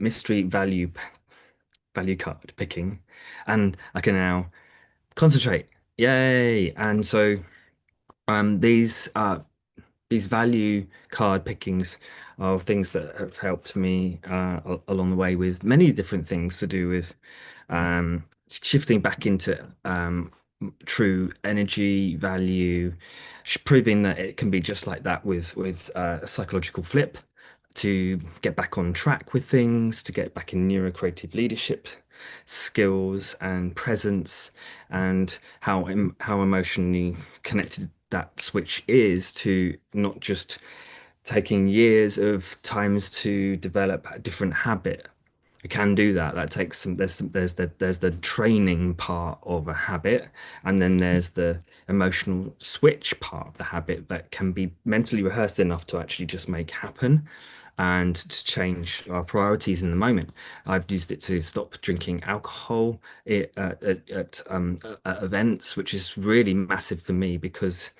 mystery value card picking, and I can now concentrate. Yay! And so these value card pickings are things that have helped me along the way with many different things to do with shifting back into true energy value, proving that it can be just like that with a psychological flip to get back on track with things, to get back in neurocreative leadership skills and presence, and how emotionally connected that switch is to not just taking years of times to develop a different habit. We can do that. That takes some. There's the training part of a habit, and then there's the emotional switch part of the habit that can be mentally rehearsed enough to actually just make happen, and to change our priorities in the moment. I've used it to stop drinking alcohol at events, which is really massive for me because.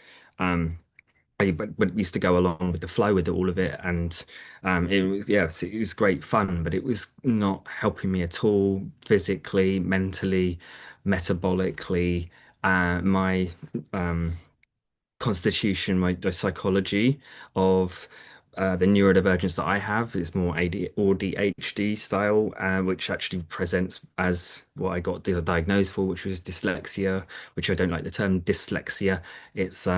I used to go along with the flow with all of it, and it was yes, it was great fun, but it was not helping me at all physically, mentally, metabolically. My um, constitution, my psychology of the neurodivergence that I have is more AD or ADHD style, which actually presents as what I got diagnosed for, which was dyslexia, which I don't like the term dyslexia. It's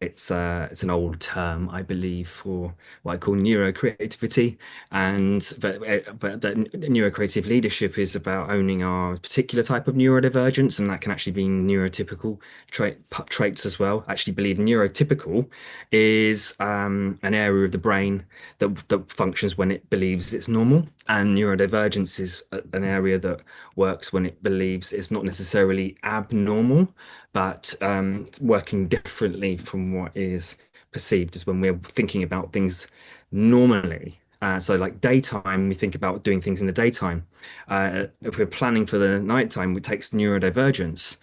it's an old term, I believe, for what I call neurocreativity, and but that neurocreative leadership is about owning our particular type of neurodivergence, and that can actually be neurotypical traits as well. I actually believe neurotypical is an area of the brain that functions when it believes it's normal, and neurodivergence is an area that works when it believes it's not necessarily abnormal, but working differently from what is perceived is when we're thinking about things normally. So, like daytime, we think about doing things in the daytime. If we're planning for the nighttime, it takes neurodivergence.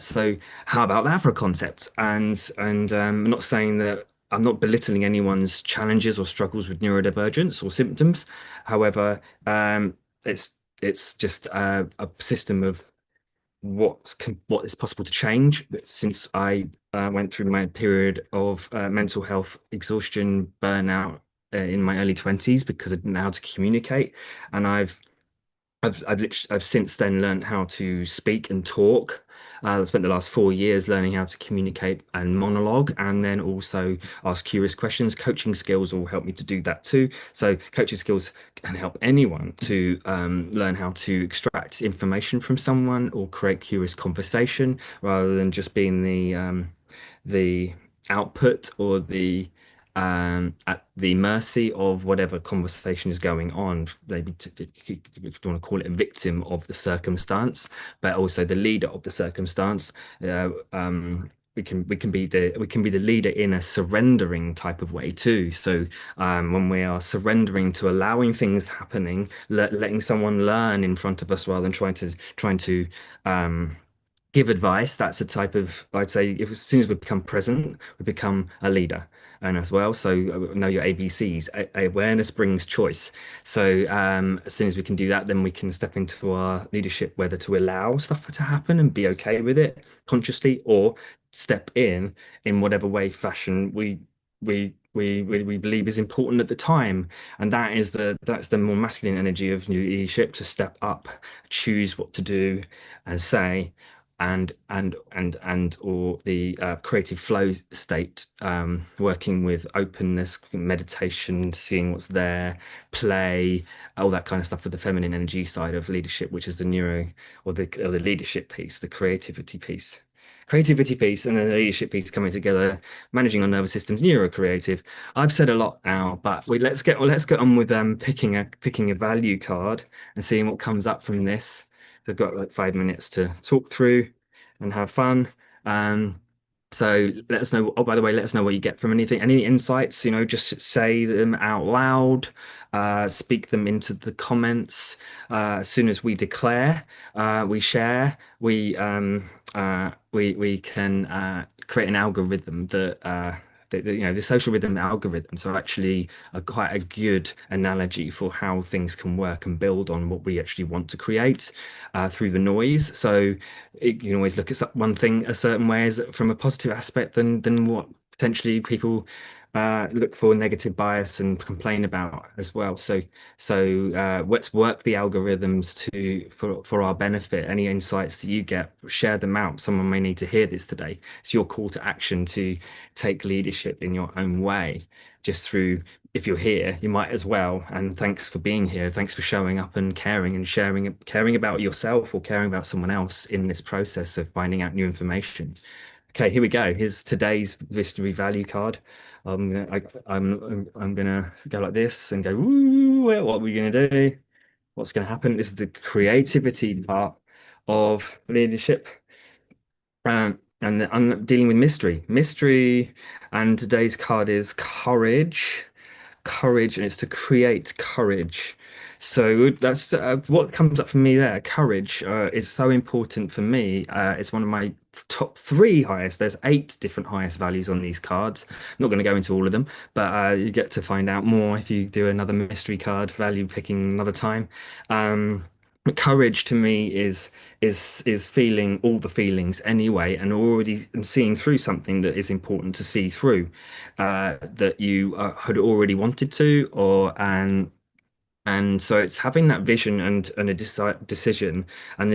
So, how about that for a concept? And I'm not saying that I'm not belittling anyone's challenges or struggles with neurodivergence or symptoms. However, it's it's just a system of what is possible to change since I went through my period of mental health exhaustion, burnout in my early 20s because I didn't know how to communicate, and I've since then learned how to speak and talk. I spent the last 4 years learning how to communicate and monologue, and then also ask curious questions. Coaching skills will help me to do that too. So, coaching skills can help anyone to learn how to extract information from someone or create curious conversation rather than just being the output or the at the mercy of whatever conversation is going on. Maybe if you want to call it a victim of the circumstance, but also the leader of the circumstance. We can be the leader in a surrendering type of way too. So when we are surrendering to allowing things happening, letting someone learn in front of us rather than trying to give advice. That's a type of, I'd say, if as soon as we become present, we become a leader. And as well, so know your ABCs. Awareness brings choice. So as soon as we can do that, then we can step into our leadership, whether to allow stuff to happen and be okay with it consciously, or step in whatever way, fashion we believe is important at the time. And that's the more masculine energy of new leadership, to step up, choose what to do and say, and or the creative flow state, working with openness, meditation, seeing what's there, play, all that kind of stuff with the feminine energy side of leadership, which is the neuro or the leadership piece, the creativity piece, and then the leadership piece coming together, managing our nervous systems, neurocreative. I've said a lot now, but let's get on with picking a value card and seeing what comes up from this. They've got like 5 minutes to talk through and have fun. Um, so let us know. Oh, by the way, let us know what you get from anything. Any insights, just say them out loud, speak them into the comments. As soon as we declare, we share, we can create an algorithm that The social rhythm algorithms are actually quite a good analogy for how things can work and build on what we actually want to create through the noise. So you can always look at one thing a certain way as from a positive aspect than what potentially people look for negative bias and complain about as well. So let's work the algorithms to for our benefit. Any insights that you get, share them out. Someone may need to hear this today. It's your call to action to take leadership in your own way, just through. If you're here, you might as well. And thanks for being here. Thanks for showing up and caring and sharing, caring about yourself or caring about someone else in this process of finding out new information. Okay, here we go. Here's today's Visionary Value card. I'm gonna go like this and go, "Woo, what are we gonna do? What's gonna happen?" This is the creativity part of leadership. And I'm dealing with mystery, and today's card is courage, and it's to create courage. So that's what comes up for me there. Courage is so important for me. It's one of my top three highest. There's eight different highest values on these cards. I'm not going to go into all of them, but you get to find out more if you do another mystery card value picking another time. Courage to me is feeling all the feelings anyway, and already and seeing through something that is important to see through, that you had already wanted to, or and so it's having that vision and a decision, and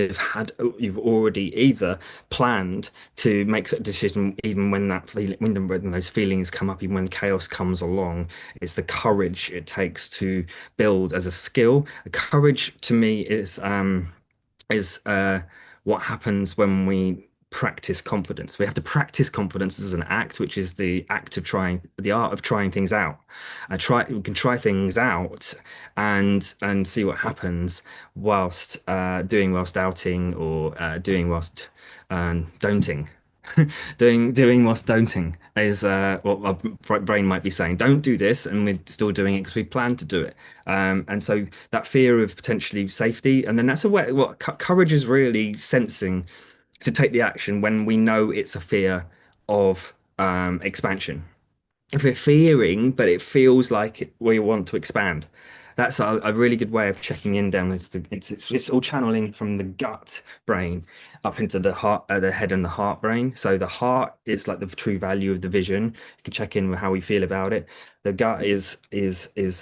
you've already either planned to make that decision, even when that feeling, when those feelings come up, even when chaos comes along. It's the courage it takes to build as a skill. Courage to me is what happens when we practice confidence. We have to practice confidence as an act, which is the act of trying, the art of trying things out. We can try things out and see what happens whilst whilst doubting, or doing whilst don'ting. Doing whilst don'ting is what our brain might be saying. Don't do this, and we're still doing it because we planned to do it. And so that fear of potentially safety, and then that's a way. What courage is really sensing to take the action when we know it's a fear of expansion. If we're fearing, but it feels like we want to expand. That's a really good way of checking in down. It's all channeling from the gut brain up into the heart, the head and the heart brain. So the heart is like the true value of the vision. You can check in with how we feel about it. The gut is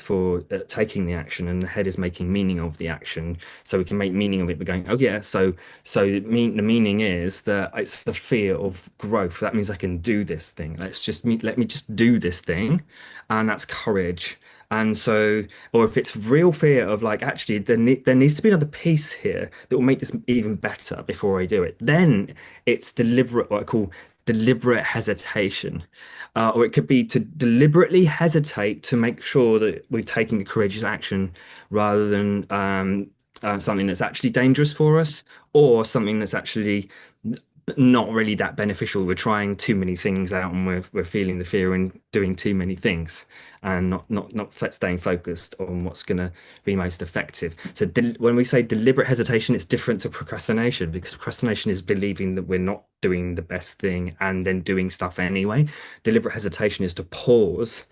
for taking the action, and the head is making meaning of the action. So we can make meaning of it. We're going, oh yeah. So the meaning is that it's the fear of growth. That means I can do this thing. Let me just do this thing, and that's courage. And so, or if it's real fear of like, actually, there needs to be another piece here that will make this even better before I do it. Then it's deliberate, what I call deliberate hesitation. Or it could be to deliberately hesitate to make sure that we're taking a courageous action rather than something that's actually dangerous for us, or something that's actually not really that beneficial. We're trying too many things out, and we're feeling the fear and doing too many things, and not staying focused on what's going to be most effective. So when we say deliberate hesitation, it's different to procrastination, because procrastination is believing that we're not doing the best thing and then doing stuff anyway. Deliberate hesitation is to pause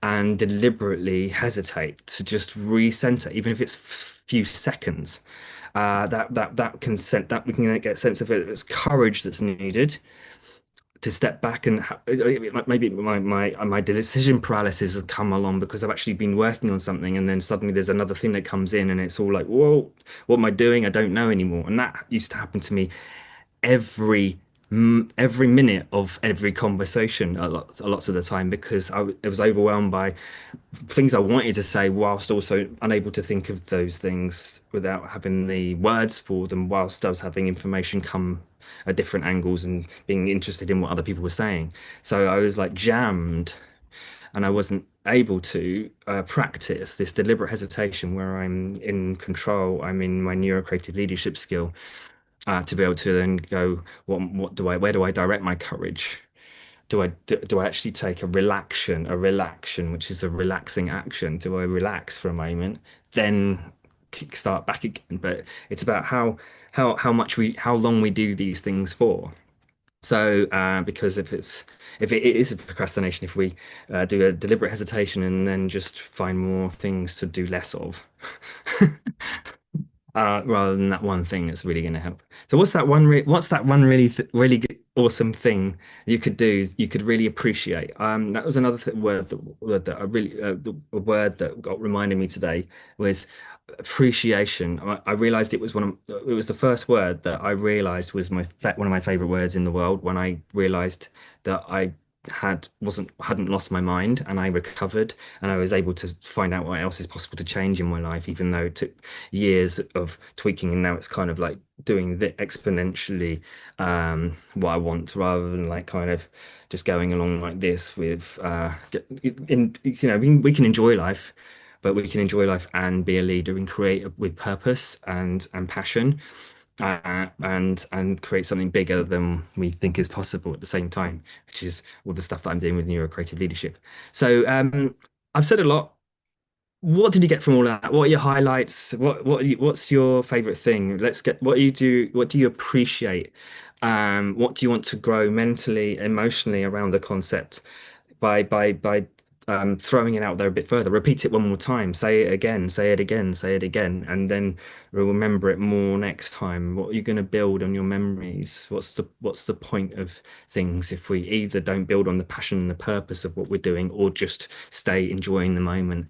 and deliberately hesitate, to just recenter, even if it's few seconds. That consent, that we can get a sense of it. It's courage that's needed to step back, and like maybe my decision paralysis has come along because I've actually been working on something, and then suddenly there's another thing that comes in, and it's all like, whoa, what am I doing? I don't know anymore. And that used to happen to me every every minute of every conversation, lots of the time, because I was overwhelmed by things I wanted to say, whilst also unable to think of those things without having the words for them, whilst I was having information come at different angles and being interested in what other people were saying. So I was like jammed, and I wasn't able to practice this deliberate hesitation where I'm in control. I'm in my neurocreative leadership skill, to be able to then go, where do I direct my courage? Do I actually take a relaxation, which is a relaxing action? Do I relax for a moment, then start back again? But it's about how long we do these things for. So, because if it is a procrastination, if we do a deliberate hesitation and then just find more things to do less of, rather than that one thing that's really going to help. So, what's that one awesome thing you could do? You could really appreciate. That was another word that I really the word that got reminded me today was appreciation. I realized it was the first word that I realized was one of my favorite words in the world when I realized that I hadn't lost my mind and I recovered and I was able to find out what else is possible to change in my life, even though it took years of tweaking and now it's kind of like doing the exponentially what I want rather than like kind of just going along like this with we can enjoy life, but we can enjoy life and be a leader and create with purpose and passion, and create something bigger than we think is possible at the same time, which is all the stuff that I'm doing with neurocreative leadership. So I've said a lot. What did you get from all of that? What are your highlights? What's your favorite thing? Let's get what you do. What do you appreciate? What do you want to grow mentally, emotionally around the concept by throwing it out there a bit further? Repeat it one more time. Say it again. Say it again. Say it again, and then remember it more next time. What are you going to build on your memories? What's the point of things if we either don't build on the passion and the purpose of what we're doing, or just stay enjoying the moment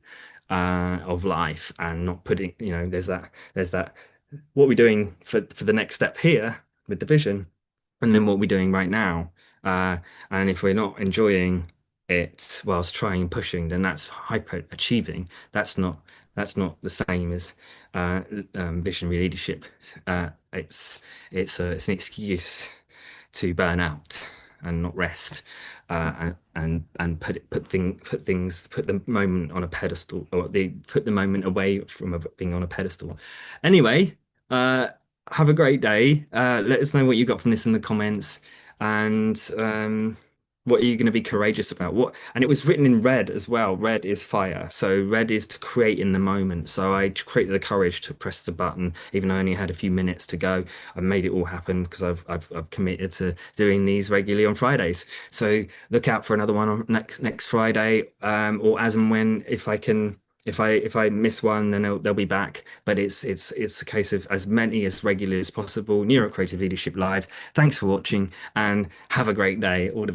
of life and not putting, there's that what we're doing for the next step here with the vision, and then what we're doing right now. And if we're not enjoying it whilst trying and pushing, then that's hyper achieving. That's not the same as visionary leadership. It's an excuse to burn out and not rest, and put the moment on a pedestal, or they put the moment away from being on a pedestal. Anyway, have a great day. Let us know what you got from this in the comments, and what are you going to be courageous about? And it was written in red as well. Red is fire. So red is to create in the moment. So I created the courage to press the button, even though I only had a few minutes to go. I made it all happen because I've committed to doing these regularly on Fridays. So look out for another one on next Friday, or as and when, if I can. If I miss one, then they'll be back. But it's a case of as many as regularly as possible. NeuroCreative Leadership Live. Thanks for watching and have a great day. All the best.